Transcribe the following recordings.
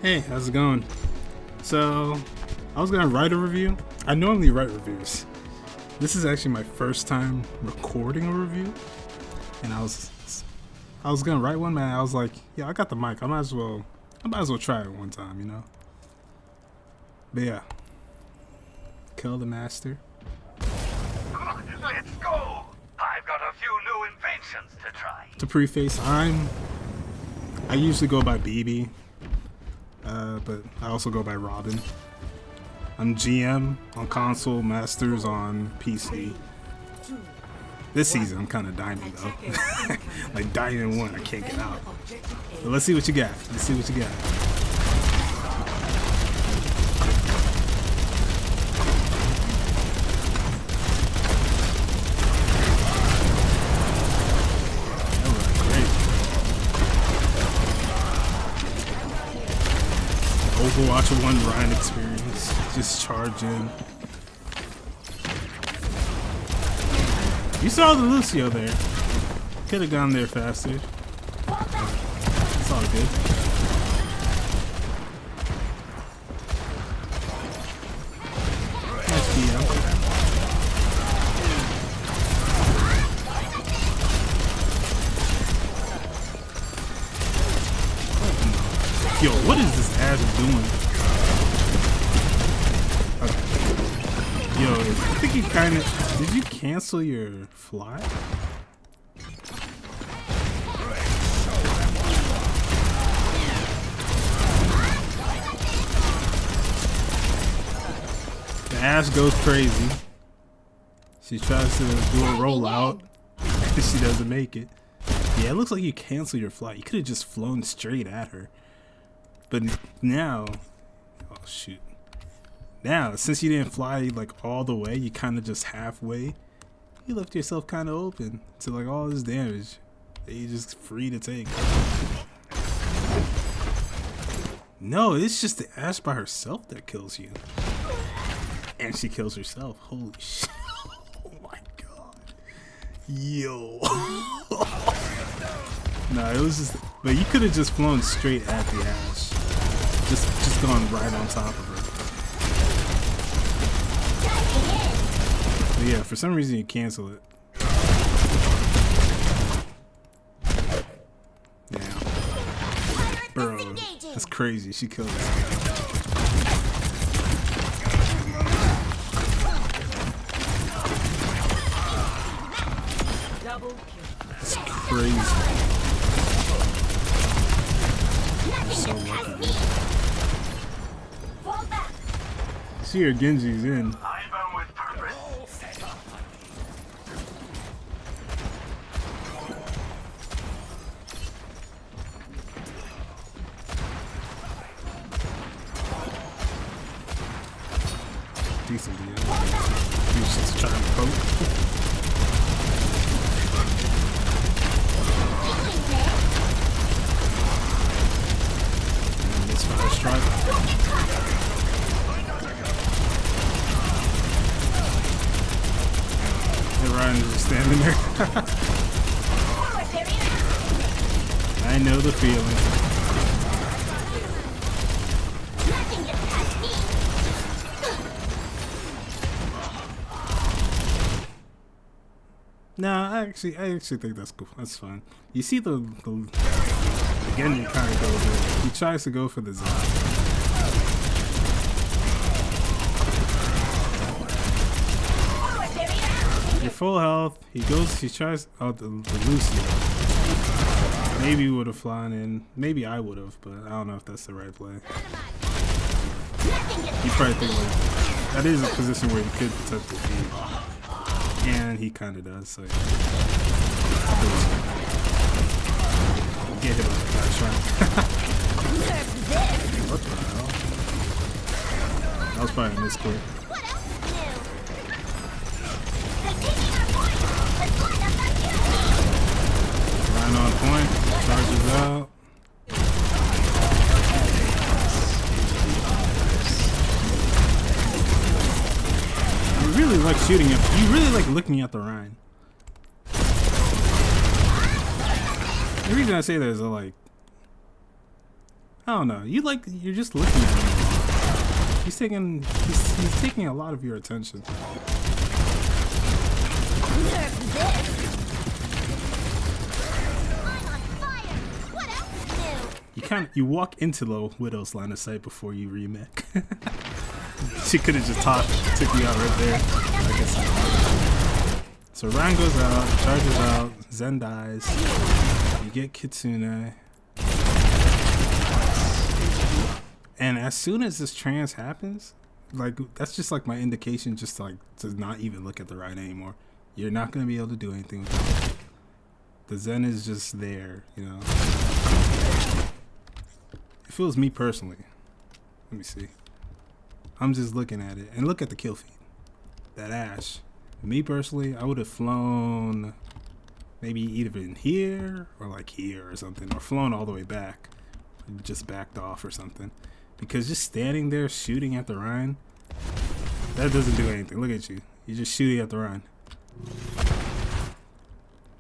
Hey, how's it going? So, I was gonna write a review. I normally write reviews. This is actually my first time recording a review, and I was gonna write one, man. I was like, yeah, I got the mic. I might as well try it one time, you know. But yeah, kill the master. Let's go! I've got a few new inventions to try. To preface, I usually go by D.VA, but I also go by Robin. I'm GM on console, Masters on PC. This season I'm kind of Diamond though. Like Diamond 1, I can't get out. But let's see what you got. Let's see what you got. Overwatch 1 Ryan experience. Just charge in. You saw the Lucio there. Could have gone there faster. It's all good. Nice DM. Yo, what is this Ash doing? Okay. Yo, I think you kind of... Did you cancel your fly? The Ash goes crazy. She tries to do a rollout. She doesn't make it. Yeah, it looks like you canceled your flight. You could have just flown straight at her. But now, oh shoot. Now, since you didn't fly like all the way, you kind of just halfway, you left yourself kind of open to like all this damage that you're just free to take. No, it's just the Ash by herself that kills you. And she kills herself. Holy shit. Oh my god. Yo. No, it was just, but you could have just flown straight at the Ash. Just gone right on top of her. But yeah, for some reason you cancel it. Yeah. Bro, that's crazy. She killed us. It's crazy. You're so lucky. See her Genji's in. Decent deal. He's just trying to poke. And this first strike. And Ryan's just standing there. I know the feeling. Nah, I actually think that's cool. That's fine. You see the again, you kind of go there. He tries to go for the Zarya. You're full health. He tries out the Lucio. Maybe he would have flown in. Maybe I would have, but I don't know if that's the right play. You probably think like that is a position where you could touch the feed. And he kind of does, so yeah. Get him on the flash shot. What the hell? That was probably a misclick. Ryan on point, charges out. You really like shooting him. You really like looking at the Rhine. The reason I say that is like I don't know. You're just looking at him. He's taking a lot of your attention. You walk into the Widow's line of sight before you remake. She could have just took you out right there. I guess. So Ryan goes out, charges out, Zen dies. You get Kitsune. And as soon as this trance happens, like that's just like my indication just to not even look at the Ryan anymore. You're not gonna be able to do anything with it. The Zen is just there, you know. It feels me personally. Let me see. I'm just looking at it. And look at the kill feed. That Ash. Me personally, I would have flown maybe either in here or like here or something. Or flown all the way back. Just backed off or something. Because just standing there shooting at the Rhine, that doesn't do anything. Look at you. You're just shooting at the Rhine.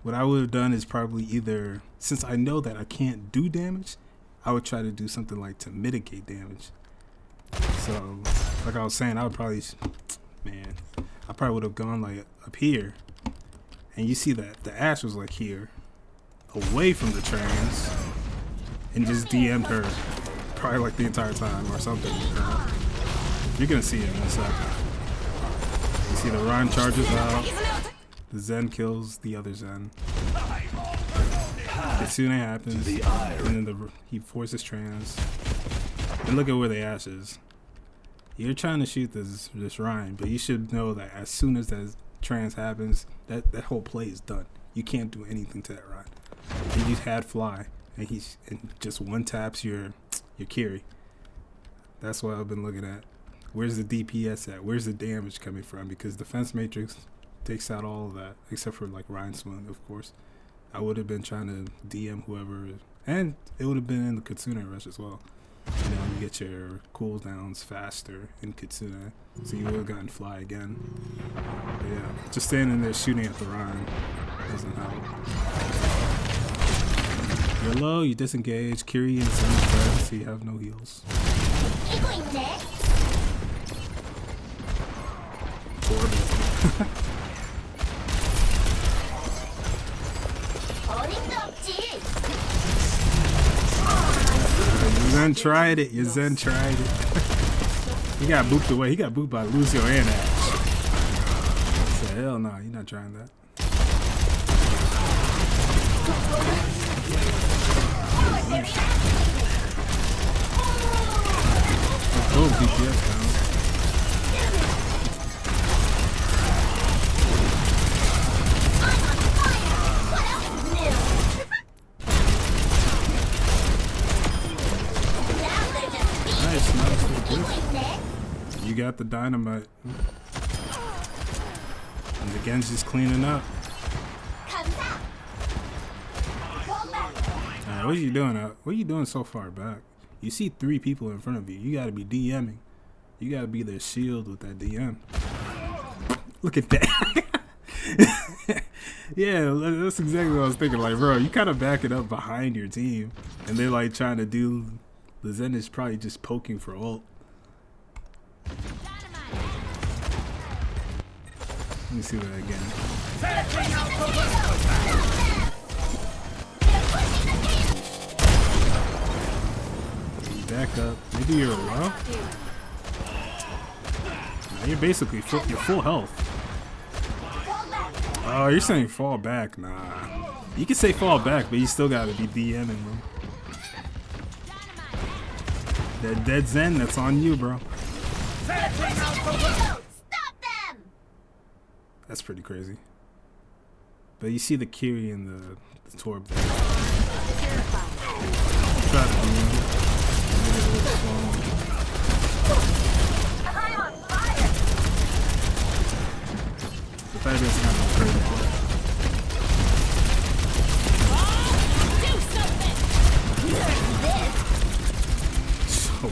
What I would have done is probably either, since I know that I can't do damage, I would try to do something like to mitigate damage. So, like I was saying, I probably would have gone like up here. And you see that the Ash was like here, away from the trans, and just DM'd her probably like the entire time or something. You're gonna see it in a second. You see the Ryan charges out, the Zen kills the other Zen. Kitsune happens, and then he forces trans. And look at where the Ash is. You're trying to shoot this Ryan, but you should know that as soon as that trans happens, that whole play is done. You can't do anything to that Ryan. And you had fly, and and just one taps your carry. That's what I've been looking at. Where's the DPS at? Where's the damage coming from? Because defense matrix takes out all of that, except for like Ryan Swoon, of course. I would have been trying to DM whoever, and it would have been in the Kitsune rush as well. You know, you get your cooldowns faster in Kitsune, so you would have gotten fly again. But yeah, just standing there shooting at the Ryan doesn't help. You're low, you disengage, Kiri and Zen spread, so you have no heals. Zen tried it. Your Zen tried it. He got booped away. He got booped by Lucio and Ash. I said, hell no, you're not trying that. Let's go, DPS down. You got the dynamite. And the Genji's cleaning up. Alright, what are you doing out? What are you doing so far back? You see 3 people in front of you. You gotta be DMing. You gotta be their shield with that DM. Look at that. Yeah, that's exactly what I was thinking. Like, bro, you kind of back it up behind your team. And they're like trying to do... The Zen is probably just poking for ult. Let me see that again. Back up. Maybe you're low? Nah, you're basically you're full health. Oh, you're saying fall back? Nah. You can say fall back, but you still gotta be DMing them. That dead Zen, that's on you, bro. That's pretty crazy. But you see the Kiri and the Torb there. Try to do the fact is kind of crazy. So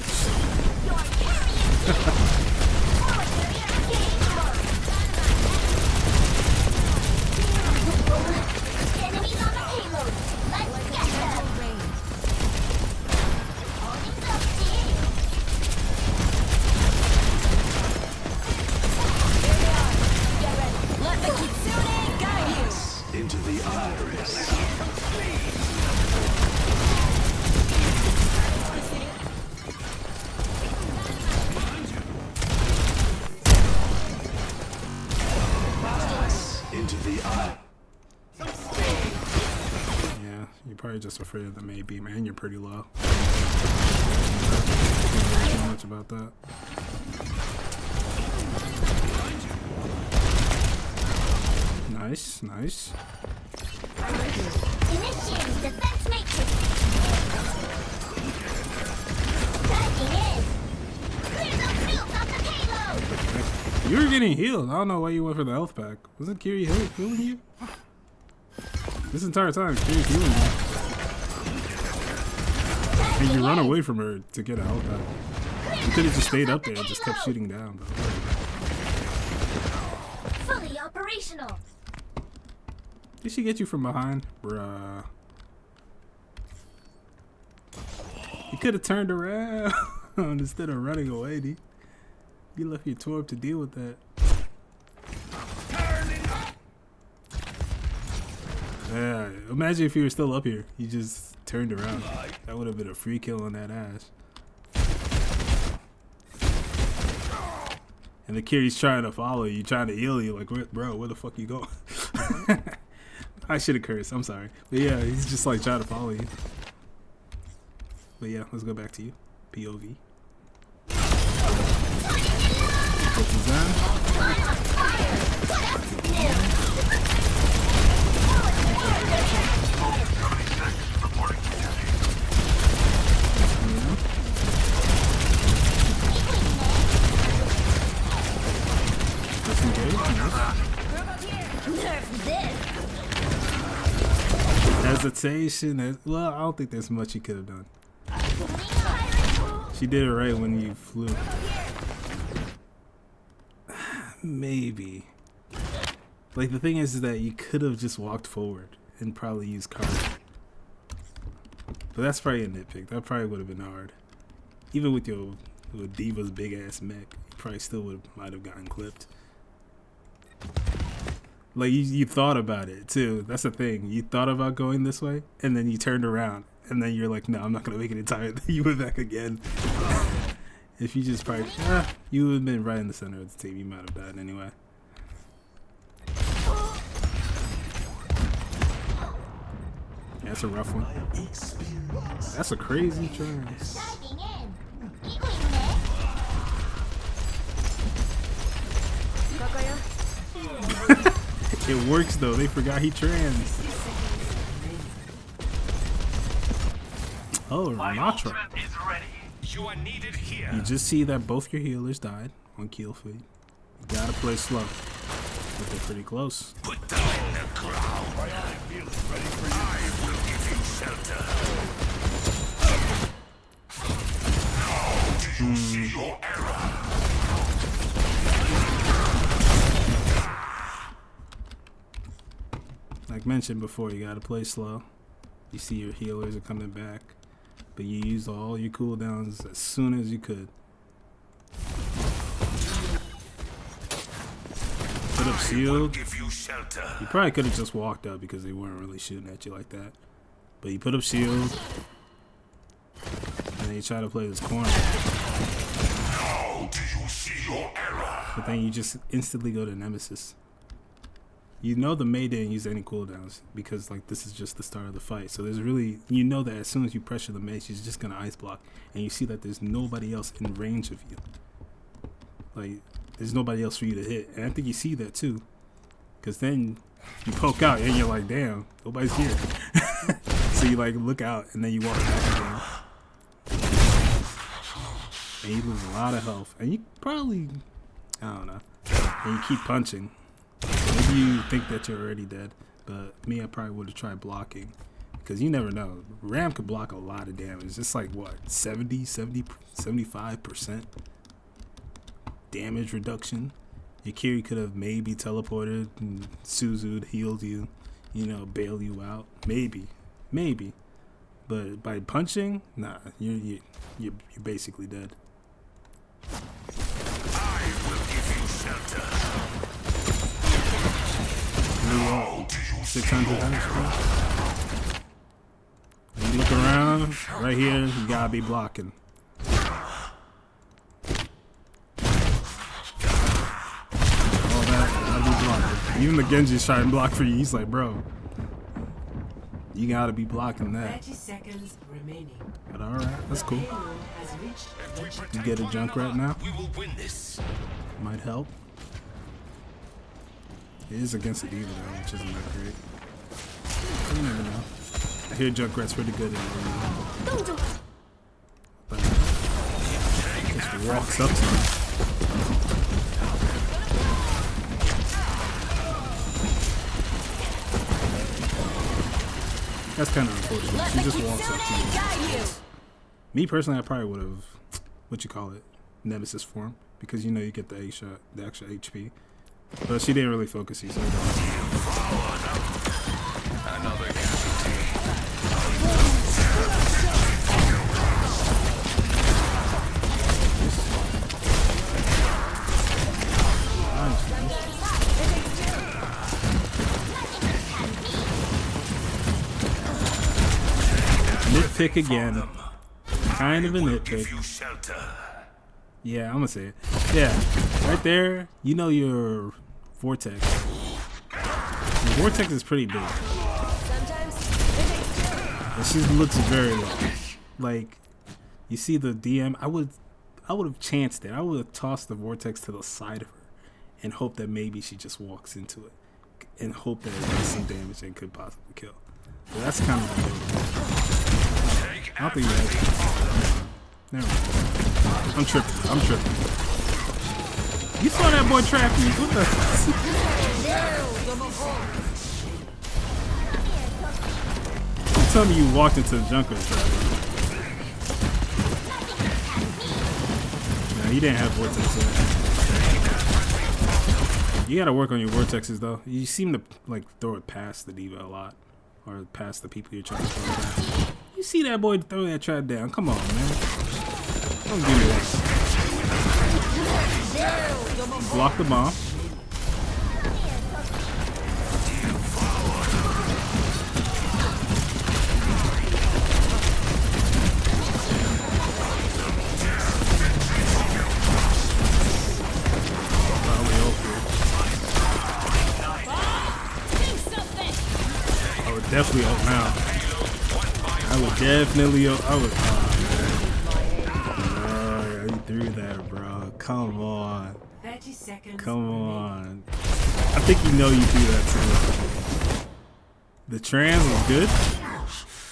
just afraid of the May beam, and you're pretty low. Can't really do much about that. Nice, nice. Initiating defense matrix. Cutting in. Clear those fields off the payload. You were getting healed. I don't know why you went for the health pack. Wasn't Kiri healing you? This entire time, Kiri's healing you. And you run away from her to get a health pack. You could have just stayed up there and just kept shooting down. But fully operational. did she get you from behind? Bruh. You could have turned around instead of running away, D. You left your Torb to deal with that. Yeah, imagine if you were still up here. You just turned around. That would have been a free kill on that ass. And the Kiri's trying to follow you, trying to heal you. Like, bro, where the fuck you going? I should have cursed. I'm sorry. But yeah, he's just like trying to follow you. But yeah, let's go back to you. POV. Hesitation. Well, I don't think there's much you could have done. She did it right when you flew. Maybe. Like, the thing is that you could have just walked forward and probably used card. But that's probably a nitpick. That probably would have been hard. Even with D.Va's big ass mech, you probably still might have gotten clipped. Like, you thought about it too. That's the thing. You thought about going this way, and then you turned around, and then you're like, no, I'm not gonna make it in time. You went back again. If you just probably, you would have been right in the center of the team. You might have died anyway. That's a rough one. That's a crazy trance. It works though. They forgot he trans. Oh, Ramattra. You are needed here. You just see that both your healers died on kill feed. You gotta play slow, but they're pretty close. Put them in the ground. My field is ready for you. I will give you shelter. Now do you see your error? Like mentioned before, you gotta play slow. You see your healers are coming back, but you used all your cooldowns as soon as you could. Put up shield. You probably could have just walked up because they weren't really shooting at you like that. But you put up shield, and then you try to play this corner. How do you see your error? But then you just instantly go to Nemesis. You know the May didn't use any cooldowns because like this is just the start of the fight. So there's really, you know that as soon as you pressure the May, she's just gonna ice block, and you see that there's nobody else in range of you. Like there's nobody else for you to hit, and I think you see that too, because then you poke out and you're like, damn, nobody's here. So you like look out and then you walk back again, and you lose a lot of health, and you probably, I don't know, and you keep punching. Maybe you think that you're already dead, but me, I probably would have tried blocking, because you never know. Ram could block a lot of damage. It's like what, 75% damage reduction. Your Kiri could have maybe teleported and Suzu'd healed you, you know, bail you out. Maybe, but by punching, nah, you're basically dead. I will give you shelter. 600 damage. When you look around, right here, you gotta be blocking. All that, gotta be blocking. Even the Genji's trying to block for you. He's like, bro, You gotta be blocking that. 30 seconds remaining. But alright, that's cool. Payload has reached the checkpoint. You get a Junkrat now? We will win this. Might help. It is against the D.Va though, which isn't that great. You never know. I hear Junkrat's pretty good in the but just walks up to him. That's kind of unfortunate. She just walks up to you. Me personally, I probably would have, what you call it, Nemesis form, because you know you get the shot, the extra HP. But she didn't really focus you, so Another casualty. Nitpick again. Kind of a nitpick. Give you shelter. Yeah, I'm gonna say it. Yeah, right there, you know your vortex. The vortex is pretty big. And she looks very low. Like, you see the DM, I would have chanced it. I would have tossed the vortex to the side of her and hope that maybe she just walks into it. And hope that it does some damage and could possibly kill. So that's kind of I don't think you have. Never mind. I'm tripping. You saw that boy trap you. What the? You tell me you walked into the junker trap. No, you didn't have vortex. You gotta work on your vortexes though. You seem to like throw it past the D.Va a lot, or past the people you're trying to throw it past. You see that boy throw that trap down? Come on, man. Don't give me that. Block the bomb. I would definitely ult now. I would definitely ult. I would. Oh, you threw that, bro. Come on. 30 seconds. Come on. I think you know you threw that too. The trans was good,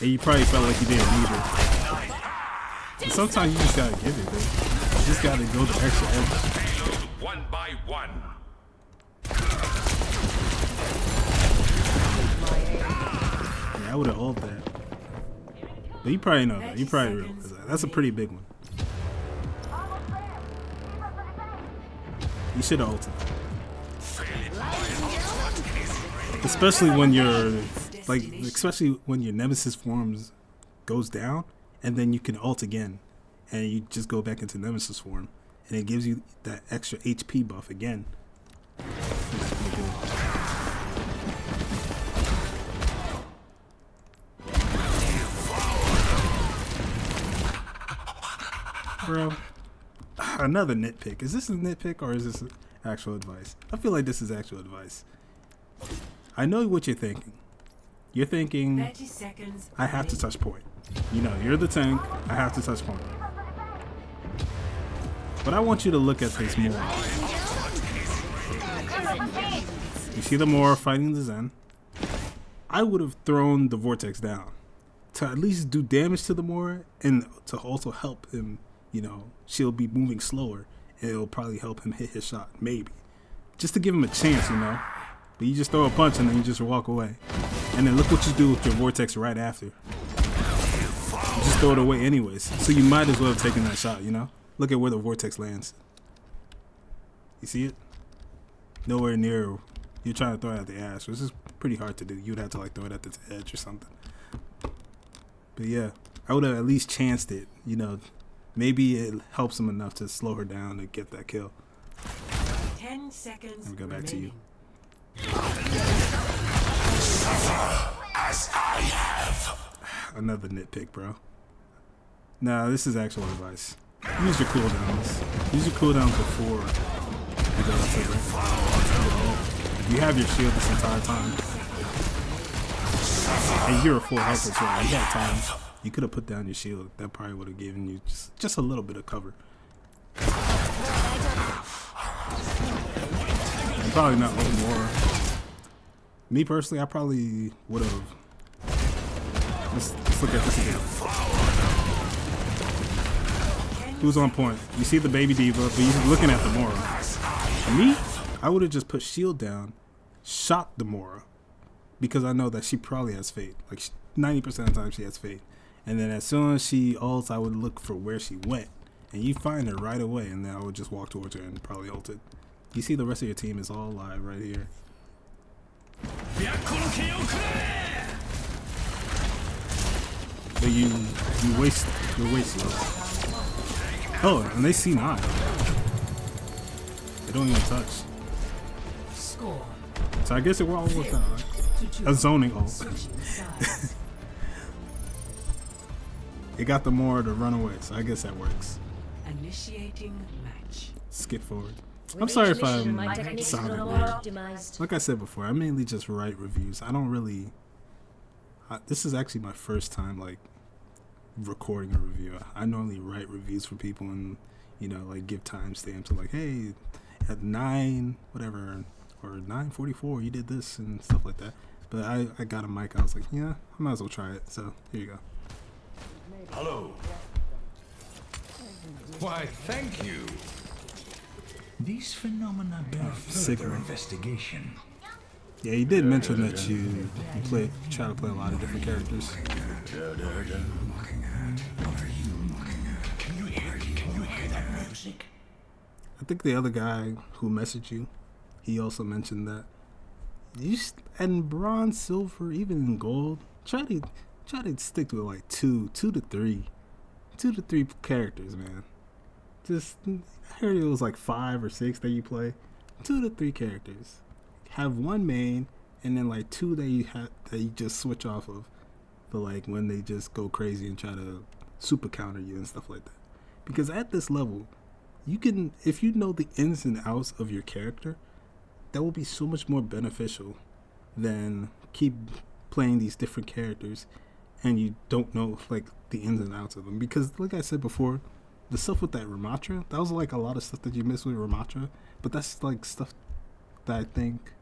and you probably felt like you didn't need it. But sometimes you just gotta give it, man. You just gotta go the extra edge. One by one. Yeah, I would have ult that. But you probably know that. You probably realize that. That's a pretty big one. You should have ulted. Especially when you're especially when your nemesis forms goes down, and then you can ult again, and you just go back into nemesis form, and it gives you that extra HP buff again. Bro, another nitpick. Is this a nitpick or is this actual advice? I feel like this is actual advice. I know what you're thinking. You're thinking, 30 seconds. I have to touch point. You know, you're the tank. I have to touch point. But I want you to look at this more. You see the Mora fighting the Zen. I would have thrown the Vortex down to at least do damage to the Mora and to also help him. You know, she'll be moving slower, and it'll probably help him hit his shot, maybe. Just to give him a chance, you know. But you just throw a punch and then you just walk away. And then look what you do with your Vortex right after. You just throw it away anyways. So you might as well have taken that shot, you know. Look at where the Vortex lands. You see it? Nowhere near. You're trying to throw it at the ass, which is pretty hard to do. You'd have to like throw it at the edge or something. But yeah, I would have at least chanced it, you know. Maybe it helps him enough to slow her down to get that kill. 10 seconds. Let me go back to you. As I have. Another nitpick, bro. Nah, this is actual advice. Use your cooldowns. Use your cooldowns before you go to the ult. You have your shield this entire time. And you're a full health as well. You had time. You could have put down your shield. That probably would have given you just a little bit of cover. And probably not ult more. Me personally, I probably would have. Let's look at this again. Who's on point? You see the baby D.Va, but you're looking at the Mora. Me, I would have just put shield down, shot the Mora, because I know that she probably has fate. Like 90% of the time she has fate. And then as soon as she ults, I would look for where she went. And you find her right away, and then I would just walk towards her and probably ult it. You see the rest of your team is all alive right here. But you're wasting. Oh, and they see 9. They don't even touch. Score. So I guess it all worked out, right? A zoning ult. It got the Mora to run away, so I guess that works. Initiating match. Skip forward. I'm sorry if I'm My techniques sounding are weird. optimized. Like I said before, I mainly just write reviews. I don't really. This is actually my first time like recording a review. I normally write reviews for people and like give timestamps to like, hey, at 9 whatever or 9:44 you did this and stuff like that. But I got a mic. I was like, yeah, I might as well try it. So here you go. Hello. Why, thank you. These phenomena bear further investigation. Yeah, you did mention that you try to play a lot of different characters. Can you hear that music? I think the other guy who messaged you, he also mentioned that and bronze, silver, even in gold, try to stick to like two to three characters, man. Just I heard it was like 5 or 6 that you play. 2 to 3 characters. Have one main and then like 2 that you just switch off of for like when they just go crazy and try to super counter you and stuff like that. Because at this level, you can, if you know the ins and outs of your character, that will be so much more beneficial than keep playing these different characters and you don't know like the ins and outs of them. Because like I said before, the stuff with that Ramattra, that was like a lot of stuff that you missed with Ramattra, but that's like stuff that I think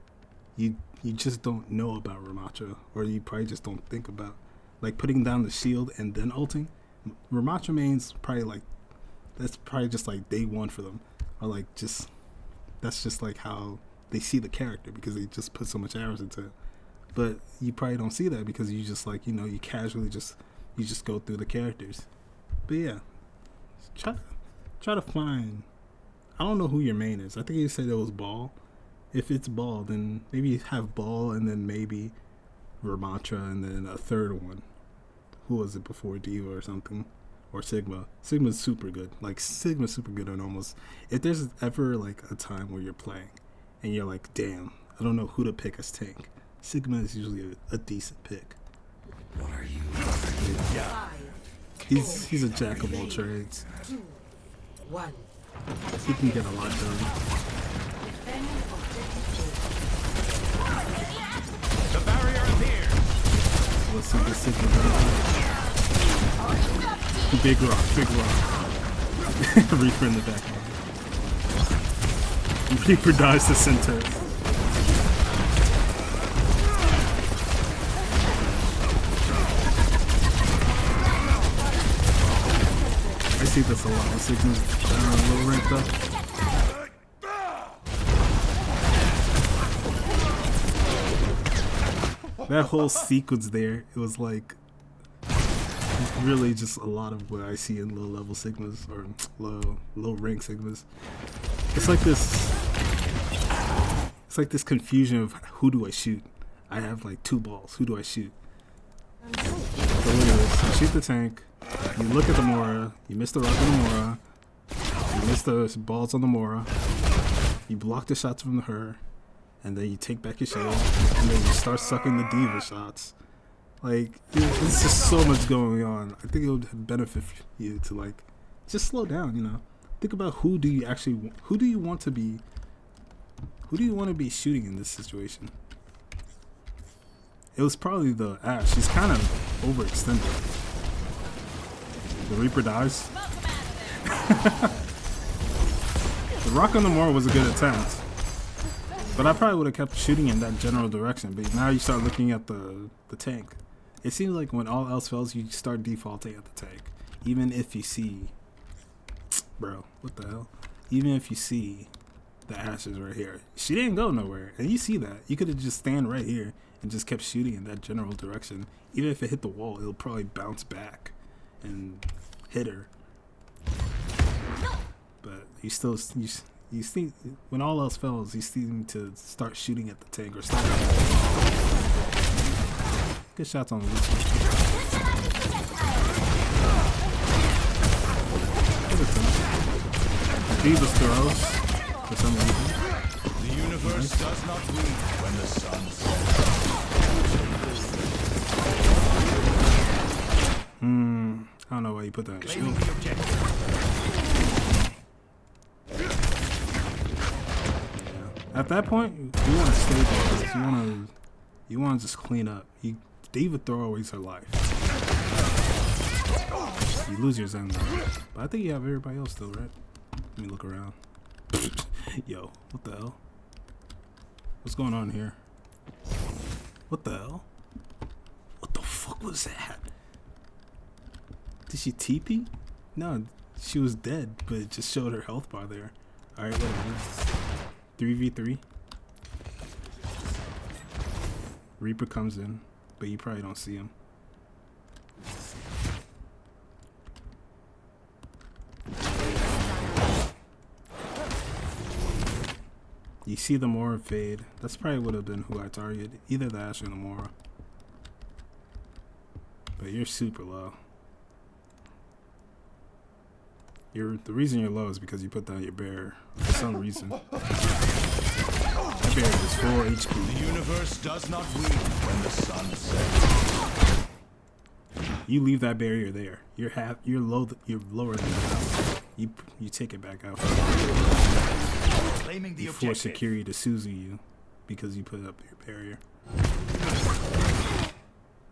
you just don't know about Ramattra, or you probably just don't think about, like putting down the shield and then ulting. Ramattra mains probably like, that's probably just like day 1 for them, or like that's just like how they see the character because they just put so much hours into it. But you probably don't see that because you just like, you casually just go through the characters. But yeah, try to find, I don't know who your main is. I think you said it was Ball. If it's Ball, then maybe have Ball and then maybe Ramattra and then a third one. Who was it before? D.Va or something? Or Sigma. Sigma's super good. Like Sigma's super good on almost, if there's ever like a time where you're playing and you're like, damn, I don't know who to pick as tank, Sigma is usually a decent pick. What are you? Yeah. He's a jack of all trades. 2, 1. He can get a lot done. Defend objective. The barrier appears. Let's see what Sigma does. Big rock. Reaper in the back. Reaper dies to center. I see this a lot with Sigma's a little ranked up. That whole sequence there, it was like really just a lot of what I see in low level Sigmas or low rank Sigmas. It's like this confusion of who do I shoot. I have like 2 balls. Who do I shoot? So look at this. You shoot the tank. You look at the Mora. You miss the rock on the Mora. You miss the balls on the Mora. You block the shots from her. And then you take back your shield. And then you start sucking the D.Va shots. Like, there's just so much going on. I think it would benefit you to like just slow down, Think about who do you want to be shooting in this situation? It was probably the Ashe. She's kind of overextended. The Reaper dies. The Rock on the Moor was a good attempt. But I probably would have kept shooting in that general direction. But now you start looking at the tank. It seems like when all else fails, you start defaulting at the tank. Even if you see... Bro, what the hell? Even if you see the Ashes right here. She didn't go nowhere. And you see that. You could have just stand right here and just kept shooting in that general direction. Even if it hit the wall, it'll probably bounce back and hit her. But you still... You see, when all else fails, you seem to start shooting at the tank or start. Good shots on the loose. D.VA throws for some reason. The universe does not weep when the sun sets. I don't know why you put that in Claiming shield. the objective. At that point, you want to stabilize. You want to just clean up. D.VA throwaways her life. You lose your Zen though. But I think you have everybody else still, right? Let me look around. Yo, what the hell? What's going on here? What the hell? What the fuck was that? Did she TP? No, she was dead, but it just showed her health bar there. Alright, whatever. 3v3. Reaper comes in, but you probably don't see him. You see the Mora fade. That's probably would have been who I targeted. Either the Ashe or the Mora. But you're super low. The reason you're low is because you put down your bear for some reason. That bear is 4 HP. The universe does not weep when the sun sets. You leave that barrier there. You're lower than half. You take it back out. Claiming the You force objective. security to Suzu you because you put up your barrier.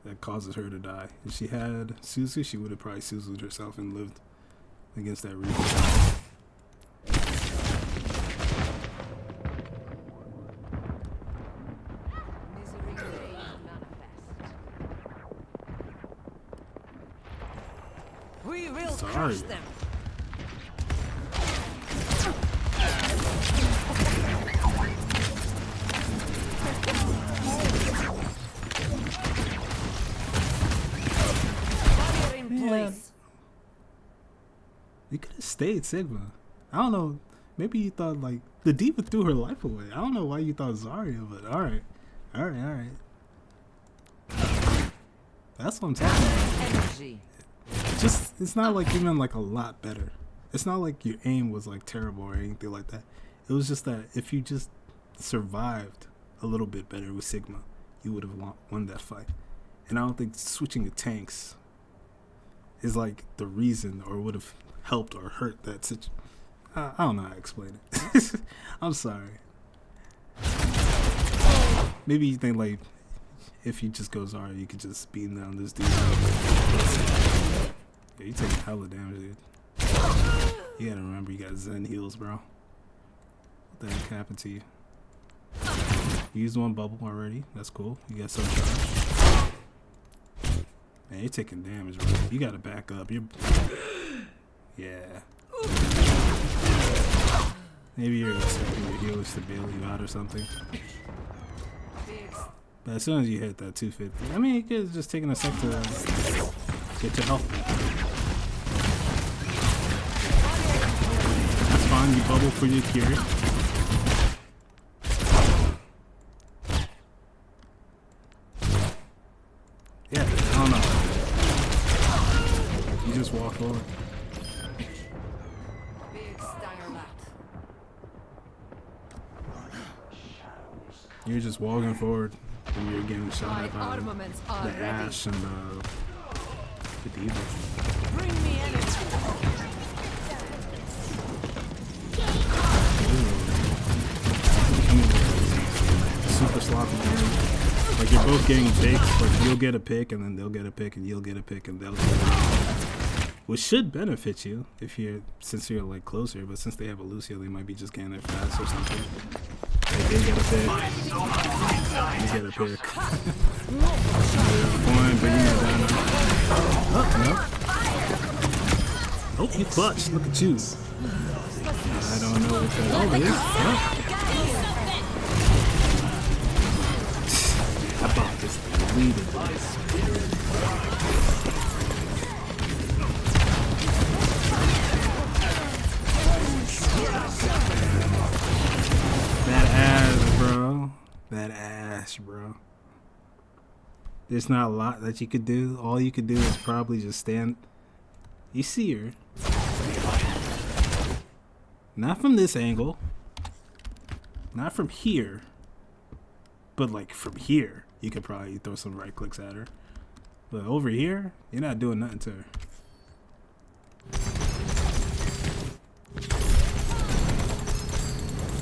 That causes her to die. If she had Suzu, she would have probably Suzu'd herself and lived against that Reaper. We will Sorry. crush them. Fire in place. You could have stayed Sigma. I don't know. Maybe you thought like the D.VA threw her life away. I don't know why you thought Zarya, but alright. That's what I'm talking about. Energy. Just it's not like even like a lot better. It's not like your aim was like terrible or anything like that. It was just that if you just survived a little bit better with Sigma, you would have won that fight. And I don't think switching to tanks is like the reason or would have helped or hurt that situation. I don't know how to explain it. I'm sorry. Maybe you think like if you just go Zarya, you could just beam down this dude. Yeah, you taking hella damage, dude. You gotta remember you got Zen heals, bro. What the heck happened to you? You used one bubble already. That's cool. You got some charge. Man, you're taking damage, bro. You gotta back up. Yeah. Maybe you're expecting your healers to bail you out or something. But as soon as you hit that 250, I mean, you could have just taken a sec to get your health back. That's fine. You bubble for your Kiri. Yeah, I don't know. You just walk forward. You're just walking forward and you're getting shot at by the Ashe and the D.VA. Bring me energy. Super sloppy game. Like you're both getting picks. Like you'll get a pick, and then they'll get a pick, and you'll get a pick, and they'll get a pick. Which should benefit you if since you're like closer. But since they have a Lucio, they might be just getting there fast or something. Like they get a pick. You get a pick. Point, but you know that. Oh, you clutched. Look at you. I don't know what that. Oh, it is. I bought this deleted. That ass, bro. That ass, bro. There's not a lot that you could do. All you could do is probably just stand. You see her. Not from this angle. Not from here. But like from here, you could probably throw some right clicks at her. But over here, you're not doing nothing to her.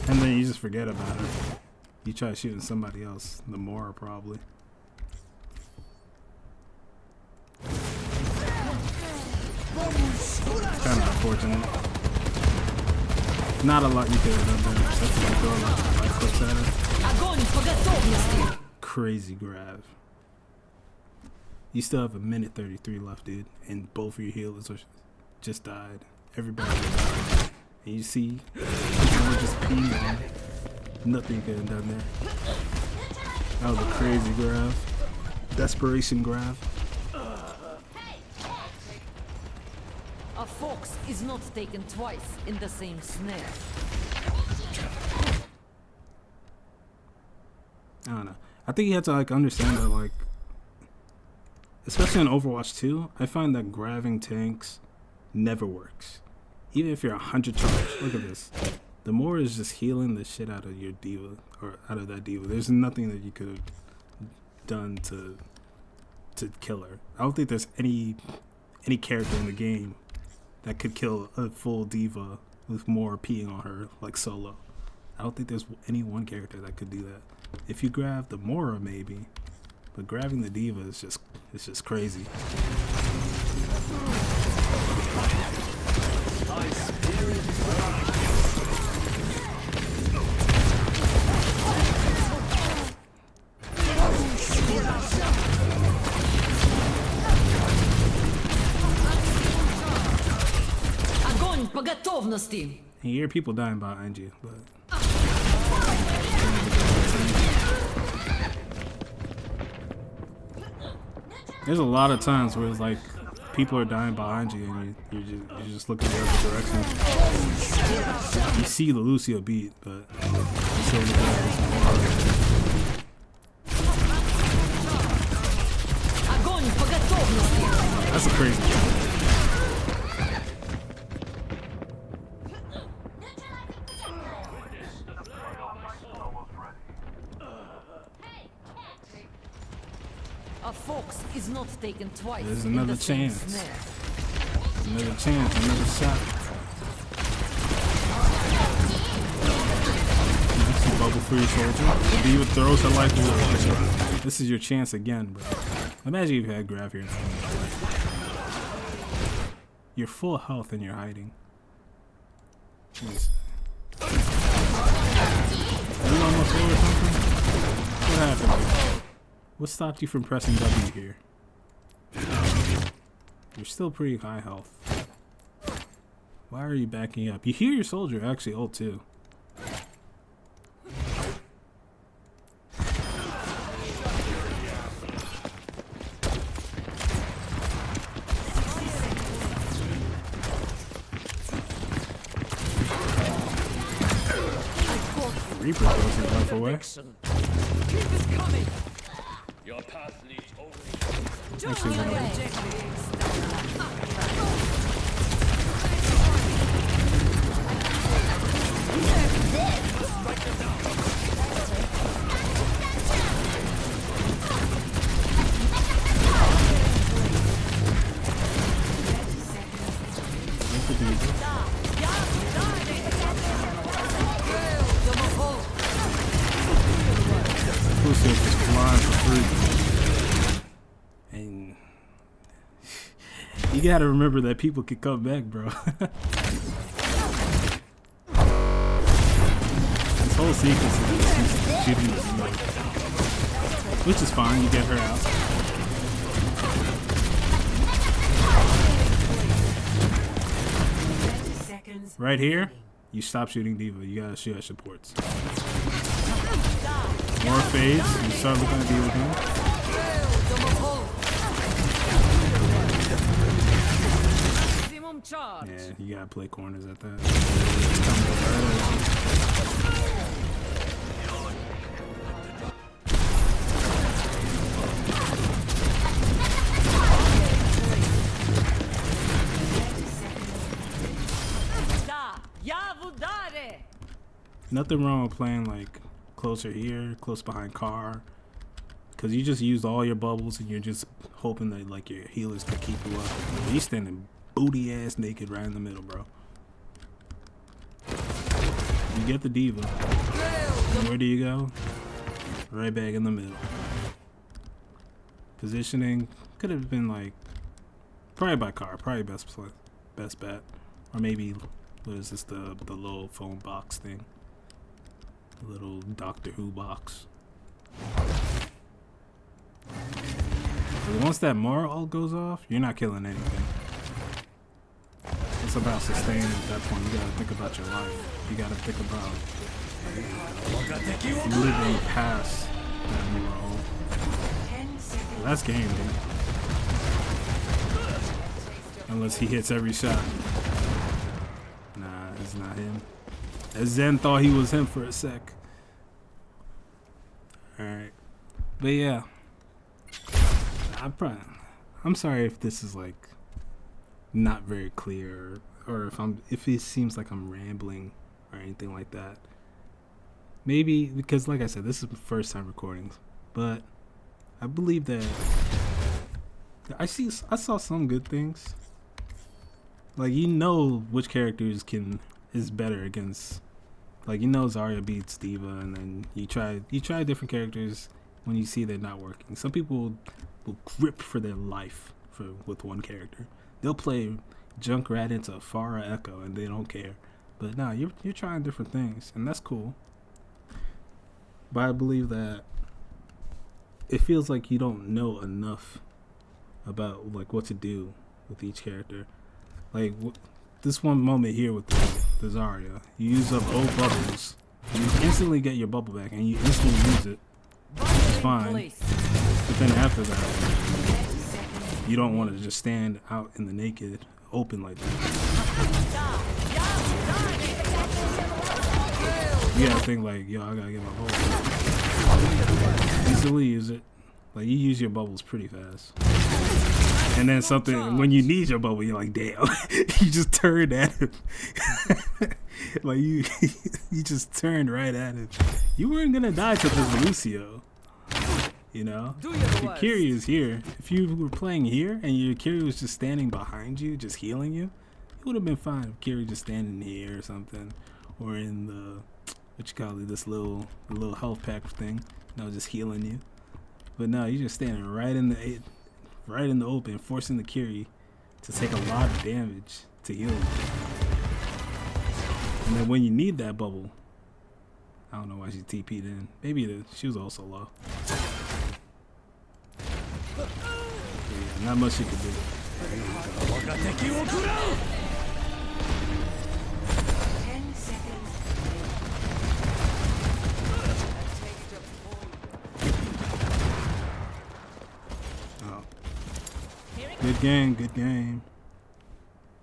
And then you just forget about her. You try shooting somebody else, the more probably. Kind of unfortunate. Not a lot you could have done there. Except for throwing like right clicks at her. Crazy grab. You still have 1:33 left, dude, and both of your healers just died. Everybody just died. And you see, someone just peed on. Nothing you could have done there. That was a crazy grab. Desperation grab. A fox is not taken twice in the same snare. I don't know. I think you have to like understand that, like, especially in Overwatch 2, I find that grabbing tanks never works. Even if you're 100 charge. Look at this. The more is just healing the shit out of your D.Va, or out of that D.Va. There's nothing that you could have done to kill her. I don't think there's any character in the game that could kill a full D.Va with more peeing on her, like solo. I don't think there's any one character that could do that. If you grab the Mora, maybe, but grabbing the D.Va is just crazy. Огонь по готовности! You hear people dying behind you, but there's a lot of times where it's like people are dying behind you and you're just looking the other direction. You see the Lucio beat, but you still look at it. Огонь по готовности! That's a crazy job. A fox is not taken twice. There's in another the same chance. snare. Another chance, another shot. That's a bubble free soldier. The D.Va throws her life away. This is your chance again, bro. Imagine if you had grab here. You're full health and you're hiding. Nice. Are you on the floor or something? What happened? What stopped you from pressing W here? You're still pretty high health. Why are you backing up? You hear your soldier actually ult too. Reaper goes and runs away. Your path leads only. Actually, went away. Lucio just flying for free. gotta remember that people can come back, bro. This whole sequence is just shooting the smoke, which is fine. You get her out. Right here, you stop shooting D.Va. You gotta shoot at supports. More fades. You start looking at D.Va again. Yeah, you gotta play corners at that. Nothing wrong with playing like closer here, close behind car, because you just used all your bubbles and you're just hoping that like your healers can keep you up. He's standing booty ass naked right in the middle, bro. You get the D.Va. And where do you go? Right back in the middle. Positioning could have been like probably by car, probably best bet, or maybe what is this, the little phone box thing, the little Doctor Who box. But once that moral goes off, you're not killing anything. It's about sustaining at that point. You gotta think about your life. You gotta think about living past that moral. Well, that's game, dude. Unless he hits every shot. Nah, it's not him. Zen thought he was him for a sec. Alright. But yeah. I'm sorry if this is like not very clear, or if it seems like I'm rambling or anything like that. Maybe because, like I said, this is the first time recording, but I believe that I saw some good things. Like, you know which characters is better against, like, you know Zarya beats D.Va, and then you try different characters when you see they're not working. Some people will grip for their life with one character. They'll play Junkrat into Pharah Echo and they don't care. But no, you're trying different things, and that's cool. But I believe that it feels like you don't know enough about like what to do with each character. Like this one moment here with the Zarya, you use up old bubbles, you instantly get your bubble back, and you instantly use it. It's fine. But then after that, you don't want to just stand out in the naked open like that. You gotta think like, yo, I gotta get my bubble. Instantly use it. Like, you use your bubbles pretty fast. And then something, when you need your bubble, you're like, damn. You just turned at him. Like, you just turned right at him. You weren't gonna die to this Lucio. You know? Your Kiri is here. If you were playing here and your Kiri was just standing behind you, just healing you, it would have been fine if Kiri just standing here or something. Or in the, what you call it, this little health pack thing. You know, just healing you. But no, you're just standing right in the open, forcing the Kiri to take a lot of damage to heal you. And then when you need that bubble, I don't know why she TP'd in. Maybe she was also low. But yeah, not much she could do. Good game.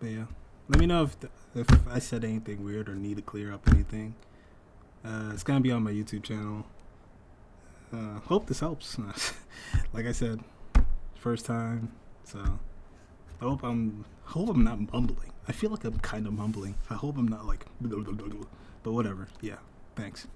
But yeah, let me know if I said anything weird or need to clear up anything. It's gonna be on my YouTube channel. Hope this helps. Like I said, first time, so I hope I'm not mumbling. I feel like I'm kind of mumbling. I hope I'm not like, but whatever. Yeah, thanks.